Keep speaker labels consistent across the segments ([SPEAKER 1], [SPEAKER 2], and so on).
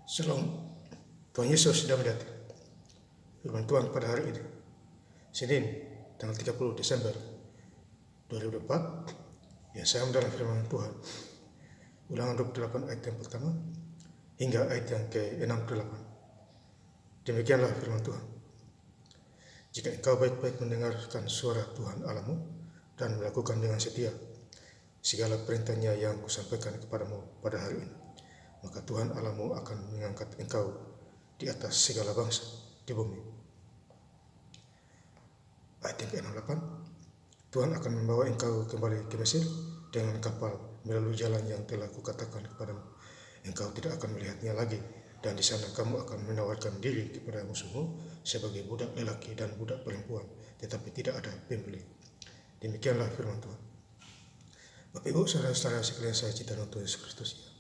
[SPEAKER 1] Shalom. Tuhan Yesus sudah mendatang. Firman Tuhan pada hari ini, Senin, tanggal 30 Desember 2024. Ya, saya mendalam firman Tuhan. Ulangan 28 ayat yang pertama hingga ayat yang ke-68. Demikianlah firman Tuhan. Jika engkau baik-baik mendengarkan suara Tuhan Allahmu dan melakukan dengan setia segala perintahnya yang kusampaikan kepadamu pada hari ini, maka Tuhan Allahmu akan mengangkat engkau di atas segala bangsa di bumi. Ayat yang ke-68, Tuhan akan membawa engkau kembali ke Mesir dengan kapal melalui jalan yang telah kukatakan kepadamu. Engkau tidak akan melihatnya lagi, dan di sana kamu akan menawarkan diri kepada musuhmu sebagai budak lelaki dan budak perempuan, tetapi tidak ada pembeli. Demikianlah firman Tuhan. Bapak Ibu, saudara-saudara sekalian saya cinta Tuhan Yesus Kristus, ya.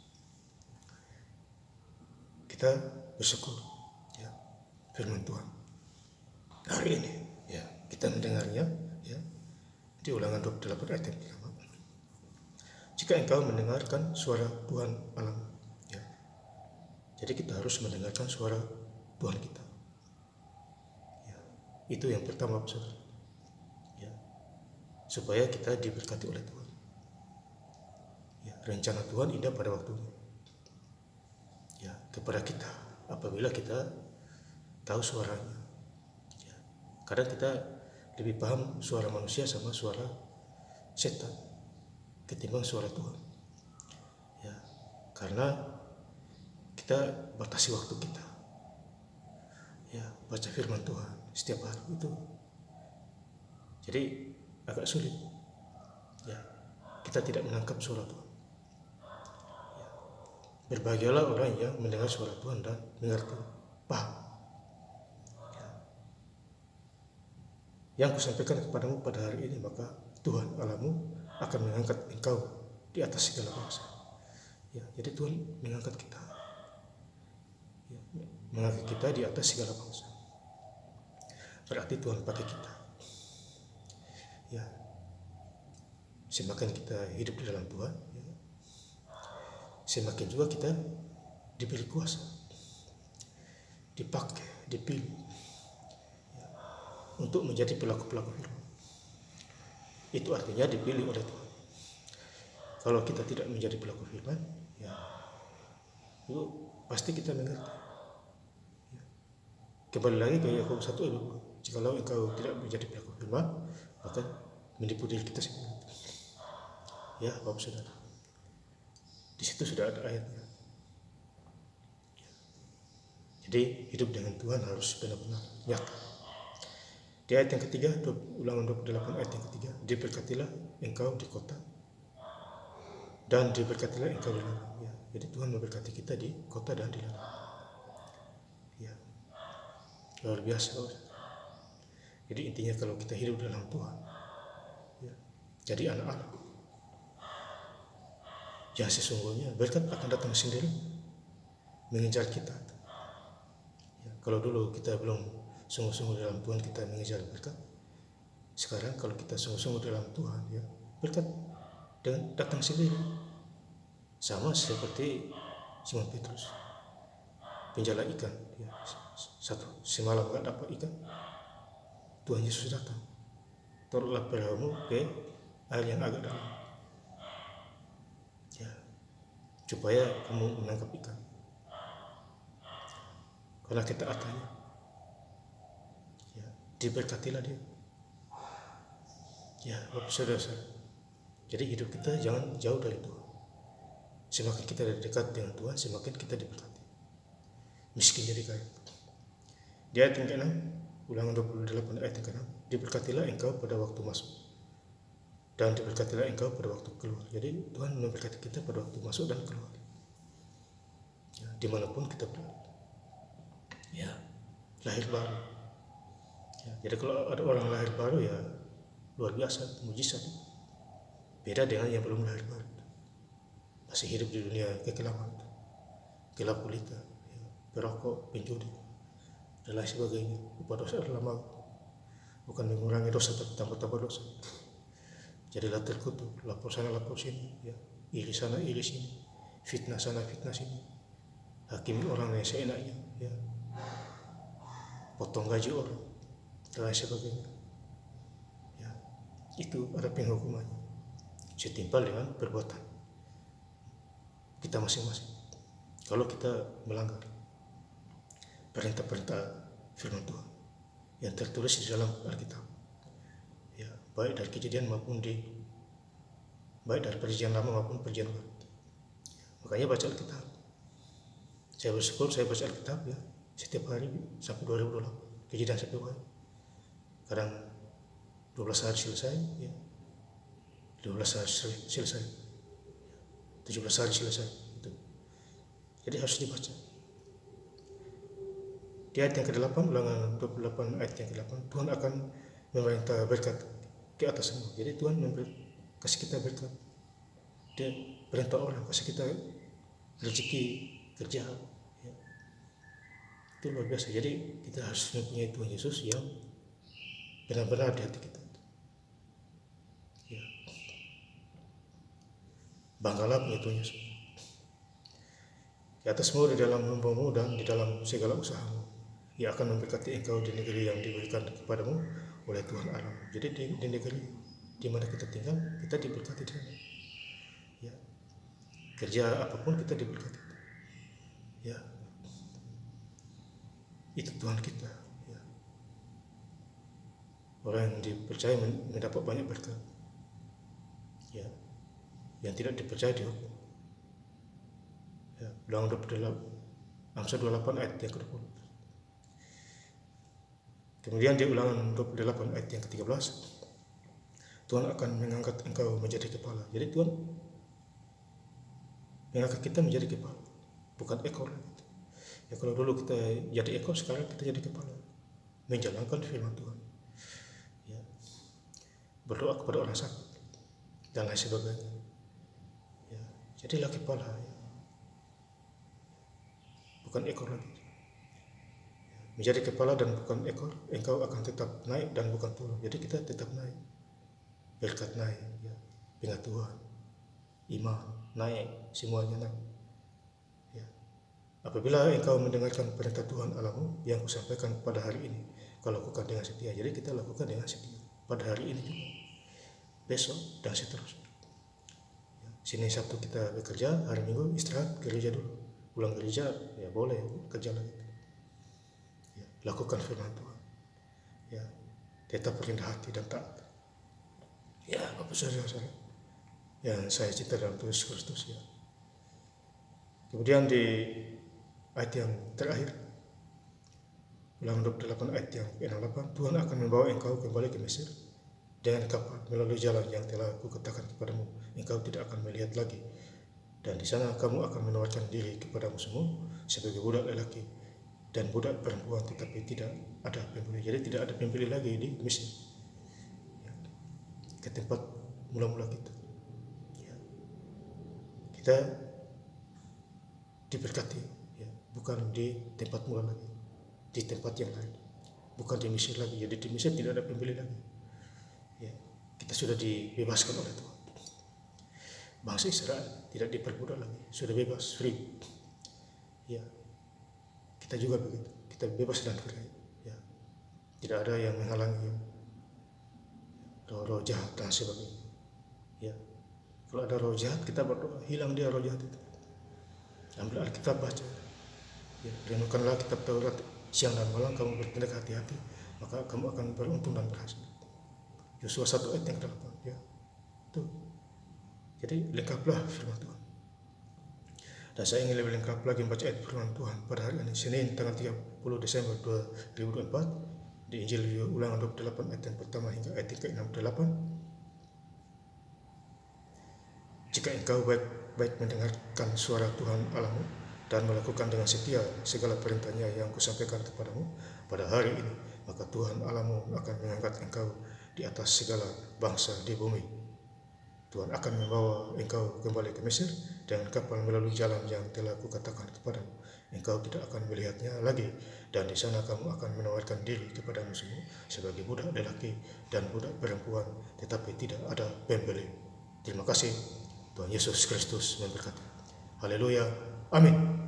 [SPEAKER 1] Kita bersyukur, ya, firman Tuhan hari ini, ya, kita mendengarnya, ya, di Ulangan 28 ayat yang pertama. Jika engkau mendengarkan suara Tuhan Allah, ya, jadi kita harus mendengarkan suara Tuhan kita, ya, itu yang pertama, saudara, ya, supaya kita diberkati oleh Tuhan, ya. Rencana Tuhan indah pada waktunya, ya, kepada kita apabila kita tahu suaranya, ya. Kadang kita lebih paham suara manusia sama suara setan ketimbang suara Tuhan, ya, karena kita batasi waktu kita, ya, baca firman Tuhan setiap hari itu, jadi agak sulit, ya, kita tidak menangkap suara Tuhan, ya. Berbahagialah orang yang mendengar suara Tuhan dan mengerti, paham, ya. Yang kusampaikan kepadamu pada hari ini, maka Tuhan Allahmu akan mengangkat engkau di atas segala bangsa, ya. Jadi Tuhan mengangkat kita, ya, mengangkat kita di atas segala bangsa. Berarti Tuhan pakai kita, ya. Semakin kita hidup di dalam Tuhan, ya, semakin juga kita diberi kuasa, dipakai, dipilih, ya, untuk menjadi pelaku-pelaku firman. Itu artinya dipilih oleh Tuhan. Kalau kita tidak menjadi pelaku firman, ya, itu pasti kita mengerti, ya. Kembali lagi ke Yakobus 1 ayat 2. Jikalau engkau tidak menjadi pelaku firman, maka menipu diri kita sendiri, ya, Bapak Saudara. Di situ sudah ada ayatnya. Jadi hidup dengan Tuhan harus benar-benar nyata. Di ayat yang ketiga, Ulangan 28 ayat yang ketiga, diberkatilah engkau di kota dan diberkatilah engkau di ladang, ya. Jadi Tuhan memberkati kita di kota dan di ladang, ya, luar biasa. Jadi intinya kalau kita hidup dalam Tuhan, ya, jadi anak Allah, ya, sesungguhnya berkat akan datang sendiri mengejar kita, ya. Kalau dulu kita belum sungguh-sungguh dalam Tuhan, kita mengejar berkat. Sekarang kalau kita sungguh-sungguh dalam Tuhan, ya, berkat dengan datang sendiri. Sama seperti Simon Petrus, penjala ikan, ya, satu semalam gak dapat ikan, Tuhan Yesus datang, taruhlah perahumu ke air yang agak dalam, ya, supaya kamu menangkap ikan, karena ketaatannya, ya, diberkatilah dia, ya, Bapak Saudara. Jadi hidup kita jangan jauh dari Tuhan. Semakin kita dekat dengan Tuhan, semakin kita diberkati, miskin jadi kaya. Di ayat yang ke-6, Ulangan 28 ayat yang ke-6, diberkatilah engkau pada waktu masuk dan diberkatilah engkau pada waktu keluar. Jadi Tuhan memberkati kita pada waktu masuk dan keluar, ya, dimanapun kita berada, ya, lahir baru, ya. Jadi kalau ada orang lahir baru, ya, luar biasa, mujizat, beda dengan yang belum lahir baru, masih hidup di dunia kekelaman, gelap gulita, ya, perokok, penjudi, dan lain sebagainya. Upah dosa adalah maut, bukan mengurangi dosa tapi tambah-tambah dosa. Jadilah terkutuk, lapor sana lapor sini, ya, iri sana iri sini, fitnah sana fitnah sini, hakimi orang yang seenaknya, ya, potong gaji orang dan lain sebagainya. Ya, itu ada penghukumannya setimpal dengan perbuatan kita masing-masing. Kalau kita melanggar perintah-perintah firman Tuhan yang tertulis di dalam Alkitab, ya, baik dari Kejadian maupun baik dari Perjanjian Lama maupun Perjanjian Baru. Makanya baca Alkitab. Saya bersyukur saya baca Alkitab, ya, setiap hari sampai 2028, Kejadian sampai Wahyu. Kadang 12 hari selesai, ya, 12 hari selesai, 17 hari selesai. Itu. Jadi harus dibaca. Di ayat yang ke-8, ulangan 28 ayat yang ke-8, Tuhan akan memerintah berkat ke atas semua. Jadi Tuhan kasih kita berkat. Dia perintah orang, kasih kita rezeki, kerja. Ya. Itu luar biasa. Jadi kita harus mempunyai Tuhan Yesus yang benar-benar di hati kita. Ya. Banggalah punya Tuhan Yesus. Di atas semua, di dalam hamba-Mu dan di dalam segala usahamu, Ia akan memberkati engkau di negeri yang diberikan kepadamu oleh Tuhan Allah. Jadi di negeri di mana kita tinggal, kita diberkati di sana. Ya. Kerja apapun kita diberkati. Ya. Itu Tuhan kita. Ya. Orang yang dipercaya mendapat banyak berkat. Ya. Yang tidak dipercaya dihukum. Ya. Ulangan 28, Amsal 28 ayat yang ke-20. Kemudian di ulangan 28 ayat yang ke-13, Tuhan akan mengangkat engkau menjadi kepala. Jadi Tuhan mengangkat kita menjadi kepala, bukan ekor. Ya, kalau dulu kita jadi ekor, sekarang kita jadi kepala, menjalankan firman Tuhan. Ya. Berdoa kepada orang sakit dan lain sebagainya. Ya. Jadilah kepala, ya. Bukan ekor lagi. Menjadi kepala dan bukan ekor, engkau akan tetap naik dan bukan turun. Jadi kita tetap naik, berkat naik, ya. Pengetahuan, iman naik, semuanya naik. Ya. Apabila engkau mendengarkan perintah Tuhan Allahmu yang kusampaikan pada hari ini, kau lakukan dengan setia. Jadi kita lakukan dengan setia pada hari ini juga, besok dan seterusnya. Ya. Senin Sabtu kita bekerja, hari Minggu istirahat, gereja dulu. Pulang gereja, ya boleh kerja lagi. Lakukan firman Tuhan, ya, tetap rendah hati dan taat. Ya, Bapak Saudara yang saya cinta dalam Tuhan Yesus Kristus, ya. Kemudian di ayat yang terakhir, ulangan 28 ayat yang ke-8, Tuhan akan membawa engkau kembali ke Mesir dengan kapal melalui jalan yang telah kukatakan kepadamu. Engkau tidak akan melihat lagi, dan di sana kamu akan menawarkan diri kepadamu semua sebagai budak lelaki dan budak perempuan, tetapi tidak ada pembeli. Jadi tidak ada pembeli lagi di Mesir, ya, ke tempat mula-mula kita. Ya. Kita diberkati, ya, bukan di tempat mula lagi, di tempat yang lain, bukan di Mesir lagi. Jadi di Mesir tidak ada pembeli lagi. Ya. Kita sudah dibebaskan oleh Tuhan. Bangsa Israel tidak diperbudak lagi, sudah bebas, free. Ya. Kita juga begitu, kita bebas dan free, ya. Tidak ada yang menghalangi, roh jahat dan sebagainya. Ya. Kalau ada roh jahat, kita berdoa, hilang dia roh jahat itu. Ambil Alkitab, baca, ya. Renungkanlah kitab Taurat siang dan malam, kamu bertindak hati-hati, maka kamu akan beruntung dan berhasil. Yosua 1 ayat yang ke-8, ya. Tuh. Jadi lengkaplah firman Tuhan. Dan saya ingin lebih lengkap lagi membaca ayat firman Tuhan pada hari ini, Senin tanggal 30 Desember 2024, di Injil ulangan 28 ayat yang pertama hingga ayat yang ke-68. Jika engkau baik mendengarkan suara Tuhan Allahmu dan melakukan dengan setia segala perintahnya yang kusampaikan kepadamu pada hari ini, maka Tuhan Allahmu akan mengangkat engkau di atas segala bangsa di bumi. Tuhan akan membawa engkau kembali ke Mesir dengan kapal melalui jalan yang telah kukatakan kepadamu. Engkau tidak akan melihatnya lagi, dan di sana kamu akan menawarkan diri kepadamu semua sebagai budak lelaki dan budak perempuan, tetapi tidak ada pembeli. Terima kasih. Tuhan Yesus Kristus memberkati. Haleluya. Amin.